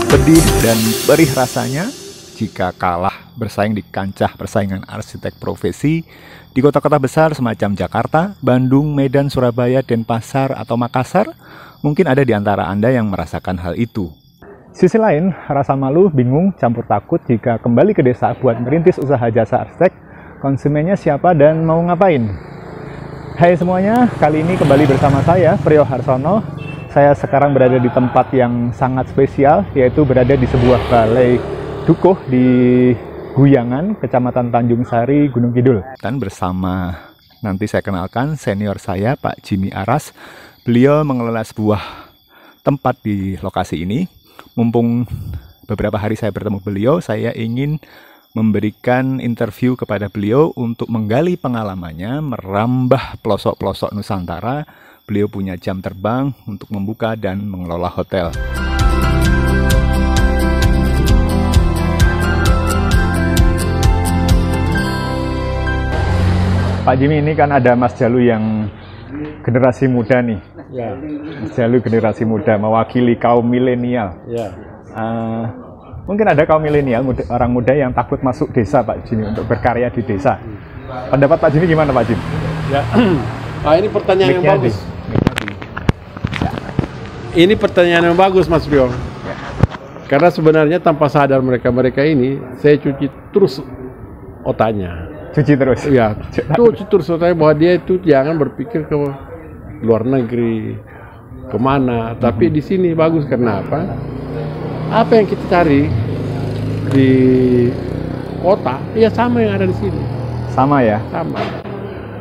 Pedih dan perih rasanya jika kalah bersaing di kancah persaingan arsitek profesi di kota-kota besar semacam Jakarta, Bandung, Medan, Surabaya, Denpasar, atau Makassar. Mungkin ada di antara Anda yang merasakan hal itu. Sisi lain, rasa malu, bingung, campur takut jika kembali ke desa buat merintis usaha jasa arsitek, konsumennya siapa dan mau ngapain. Hai semuanya, kali ini kembali bersama saya, Priyo Harsono. Saya sekarang berada di tempat yang sangat spesial, yaitu berada di sebuah balai dukuh di Guyangan, Kecamatan Tanjung Sari, Gunung Kidul. Dan bersama, nanti saya kenalkan senior saya, Pak Jimmy Aras. Beliau mengelola sebuah tempat di lokasi ini. Mumpung beberapa hari saya bertemu beliau, saya ingin memberikan interview kepada beliau untuk menggali pengalamannya merambah pelosok-pelosok Nusantara. Beliau punya jam terbang untuk membuka dan mengelola hotel. Pak Jimmy, ini kan ada Mas Jalu yang generasi muda nih. Ya. Mas Jalu generasi muda, mewakili kaum milenial. Ya. Mungkin ada kaum milenial, orang muda yang takut masuk desa, Pak Jimmy, untuk berkarya di desa. Pendapat Pak Jimmy gimana, Pak Jimmy? Ya. Ini pertanyaan yang bagus. Ini pertanyaan yang bagus, Mas Rio. Ya. Karena sebenarnya tanpa sadar mereka ini, saya cuci terus otaknya. Cuci terus? Ya, cuci terus otaknya bahwa dia itu jangan berpikir ke luar negeri, kemana. Tapi di sini bagus, karena apa? Apa yang kita cari di kota, ya sama yang ada di sini. Sama ya? Sama.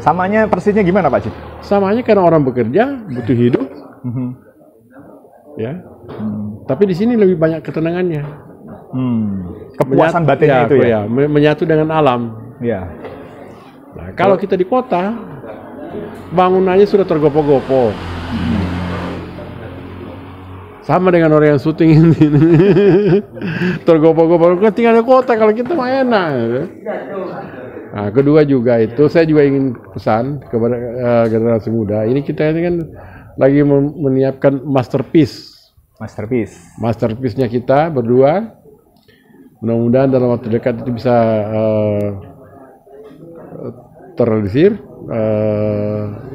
Samanya persisnya gimana, Pak Jimmy? Samanya karena orang bekerja, butuh hidup. Ya, tapi di sini lebih banyak ketenangannya. Kepuasan batinnya itu ya? Menyatu dengan alam. Ya. Nah, kalau kita di kota, bangunannya sudah tergopoh-gopoh. Sama dengan orang yang syuting ini. Tergopoh-gopoh. Kan tinggal di kota, kalau kita mah enak. Nah, kedua juga itu, saya juga ingin pesan kepada generasi muda. Ini kita ini kan lagi menyiapkan masterpiece. Masterpiece-nya kita berdua. Mudah-mudahan dalam waktu dekat itu bisa terrealisir.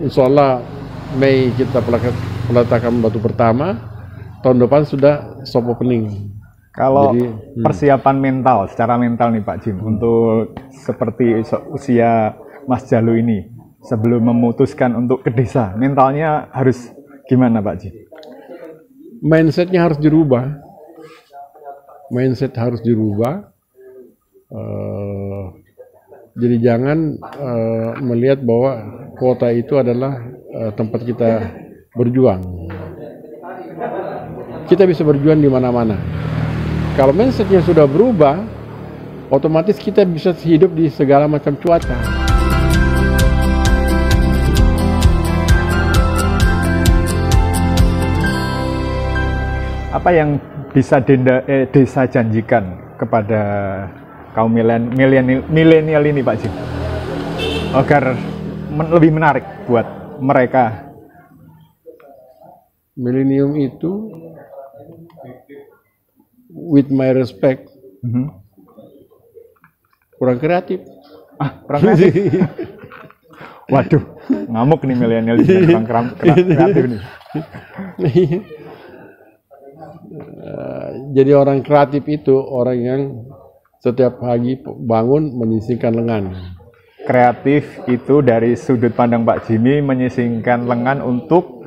Insya Allah Mei kita peletakan batu pertama. Tahun depan sudah soft opening. Kalau persiapan mental, secara mental nih Pak Jim, untuk seperti usia Mas Jalu ini, sebelum memutuskan untuk ke desa, mentalnya harus gimana Pak Jim? Mindsetnya harus dirubah. Mindset harus dirubah. Jadi jangan melihat bahwa kota itu adalah tempat kita berjuang. Kita bisa berjuang di mana-mana. Kalau mindsetnya sudah berubah, otomatis kita bisa hidup di segala macam cuaca. Apa yang bisa desa janjikan kepada kaum milenial ini, Pak Jim, agar lebih menarik buat mereka? Milenium itu, with my respect, kurang kreatif. Kurang kreatif. Waduh, ngamuk nih milenial ini, kurang kreatif nih. Jadi orang kreatif itu orang yang setiap pagi bangun menyisingkan lengan. Kreatif itu dari sudut pandang Pak Jimmy menyisingkan lengan untuk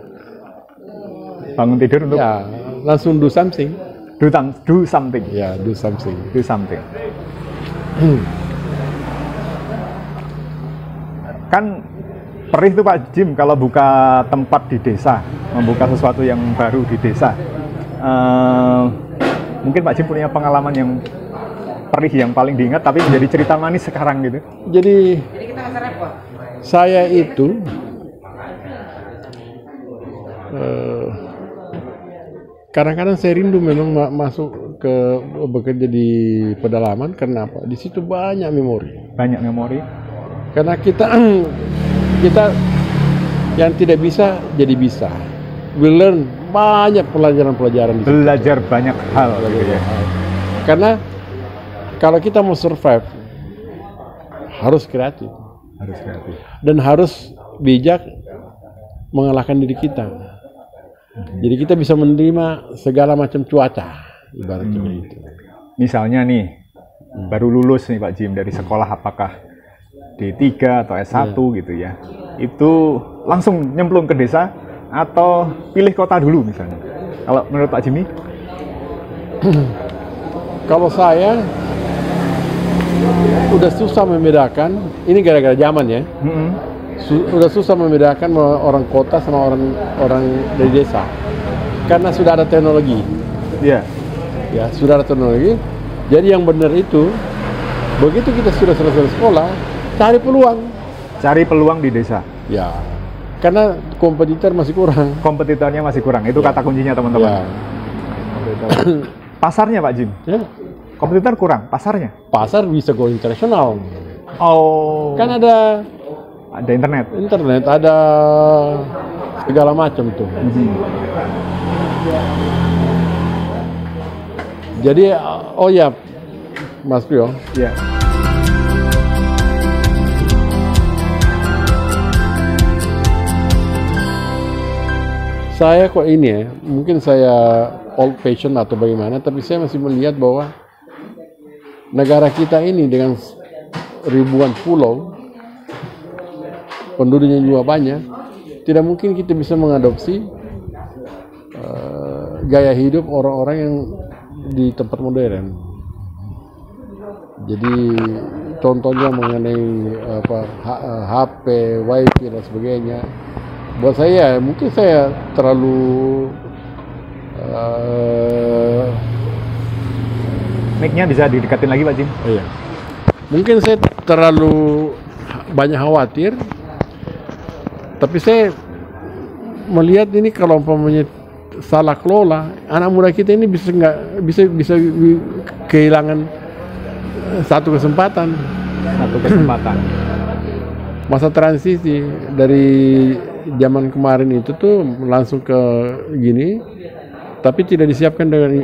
bangun tidur, untuk ya, langsung do something. Do something. Ya, do something. Do something. Kan perih tuh Pak Jim kalau buka tempat di desa, membuka sesuatu yang baru di desa. Mungkin Pak Jim punya pengalaman yang perih yang paling diingat tapi menjadi cerita manis sekarang gitu. Jadi saya itu kadang-kadang saya rindu memang masuk ke bekerja di pedalaman. Karena apa? Di situ banyak memori. Banyak memori. Karena kita yang tidak bisa jadi bisa. We learn banyak pelajaran-pelajaran di situ. Belajar banyak hal gitu ya. Karena kalau kita mau survive harus kreatif Harus kreatif. dan harus bijak mengalahkan diri kita. Jadi kita bisa menerima segala macam cuaca, ibaratnya itu. Misalnya nih, baru lulus nih Pak Jim dari sekolah, apakah D3 atau S1 gitu ya, itu langsung nyemplung ke desa atau pilih kota dulu misalnya? Kalau menurut Pak Jimmy? Kalau saya udah susah membedakan, ini gara-gara zaman ya, udah susah membedakan orang kota sama orang dari desa, karena sudah ada teknologi. Iya. Ya, sudah ada teknologi. Jadi yang benar itu, begitu kita sudah selesai sekolah, cari peluang. Cari peluang di desa. Ya, karena kompetitor masih kurang. Kompetitornya masih kurang. Itu kata kuncinya teman-teman. Ya. Pasarnya Pak Jim? Ya. Kompetitor kurang, pasarnya? Pasar bisa go internasional. Oh. Kan ada internet. Internet, ada segala macam tuh. Jadi, oh ya, Mas Prio. Ya. Saya kok ini ya, mungkin saya old fashion atau bagaimana, tapi saya masih melihat bahwa negara kita ini dengan ribuan pulau, penduduknya juga banyak, tidak mungkin kita bisa mengadopsi gaya hidup orang-orang yang di tempat modern. Jadi contohnya mengenai HP, wifi dan sebagainya. Buat saya, mungkin saya terlalu Mic-nya bisa didekatin lagi Pak Jim? Iya. Mungkin saya terlalu banyak khawatir, tapi saya melihat ini kalau umpamanya salah kelola, anak muda kita ini bisa kehilangan satu kesempatan. Masa transisi dari zaman kemarin itu tuh langsung ke gini, tapi tidak disiapkan dengan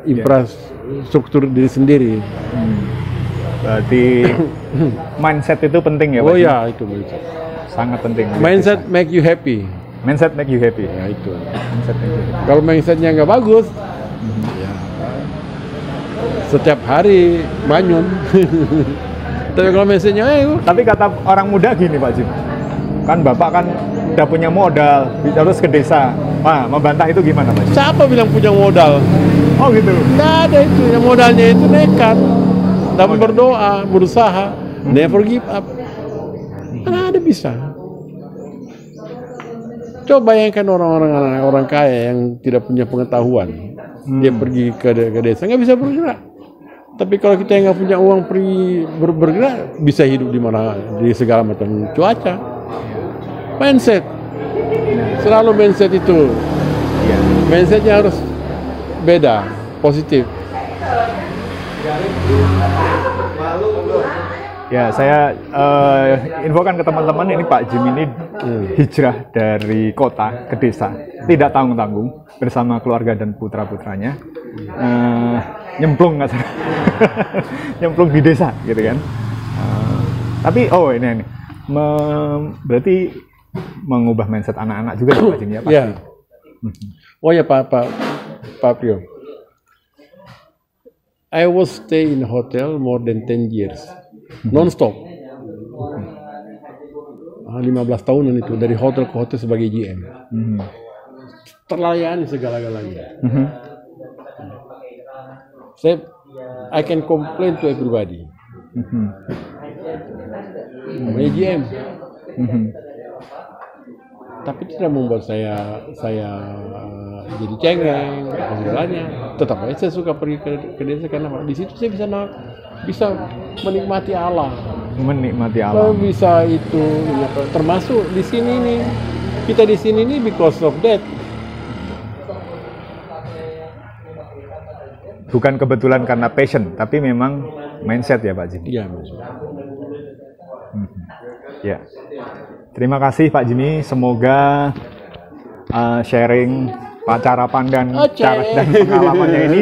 infrastruktur diri sendiri. Berarti mindset itu penting ya Pak? Oh ya, itu sangat penting. Mindset make you happy. Mindset make you happy. Ya itu. Mindset make you happy. Kalau mindsetnya nggak bagus, ya, setiap hari manyun. Tapi kalau mindsetnya, tapi kata orang muda gini Pak Jim, kan Bapak kan udah punya modal, harus ke desa. Wah, membantah itu gimana Pak Jim? Siapa bilang punya modal? Oh gitu. Nggak ada itu. Yang modalnya itu nekat dan berdoa, berusaha, never give up. Mana ada bisa? Coba bayangkan orang kaya yang tidak punya pengetahuan, dia pergi ke desa nggak bisa bergerak. Tapi kalau kita yang nggak punya uang pergi bergerak, bisa hidup di mana, di segala macam cuaca. Mindset, selalu mindset itu. Mindsetnya harus beda, positif. Ya, saya infokan ke teman-teman, ini Pak Jim ini hijrah dari kota ke desa, tidak tanggung-tanggung, bersama keluarga dan putra-putranya, nyemplung nggak salah, nyemplung di desa, gitu kan. Tapi, oh ini berarti mengubah mindset anak-anak juga ya Pak Jim ya pasti. Ya. Oh ya Pak Prio. I was stay in hotel more than 10 years. Non-stop. 15 tahunan itu, dari hotel ke hotel sebagai GM. Terlayani segala-galanya. I can complain to everybody. Namanya GM. Tapi tidak membuat saya jadi cengeng atau segalanya. Tetap aja saya suka pergi ke desa karena di situ saya bisa menikmati alam. Menikmati alam. Bisa itu, ya, termasuk di sini nih. Kita di sini nih because of that. Bukan kebetulan karena passion, tapi memang mindset ya Pak Jim. Iya, Ya. Terima kasih Pak Jimmy, semoga sharing cara pandang cara dan pengalamannya ini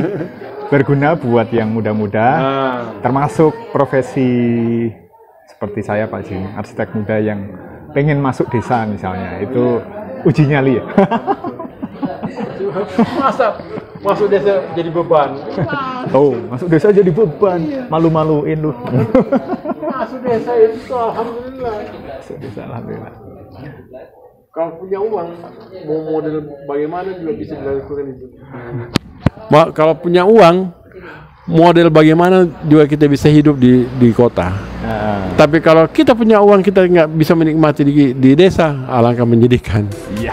berguna buat yang muda-muda, termasuk profesi seperti saya Pak Jimmy, arsitek muda yang pengen masuk desa misalnya, itu uji nyali ya. Masa masuk desa jadi beban? Oh, masuk desa jadi beban, malu-maluin lu. Masuk desa itu alhamdulillah. Masuk desa alhamdulillah. Kalau punya uang, mau model bagaimana juga bisa dilakukan itu. Kalau punya uang, model bagaimana juga kita bisa hidup di kota. Tapi kalau kita punya uang, kita nggak bisa menikmati di desa, alangkah menyedihkan. Iya.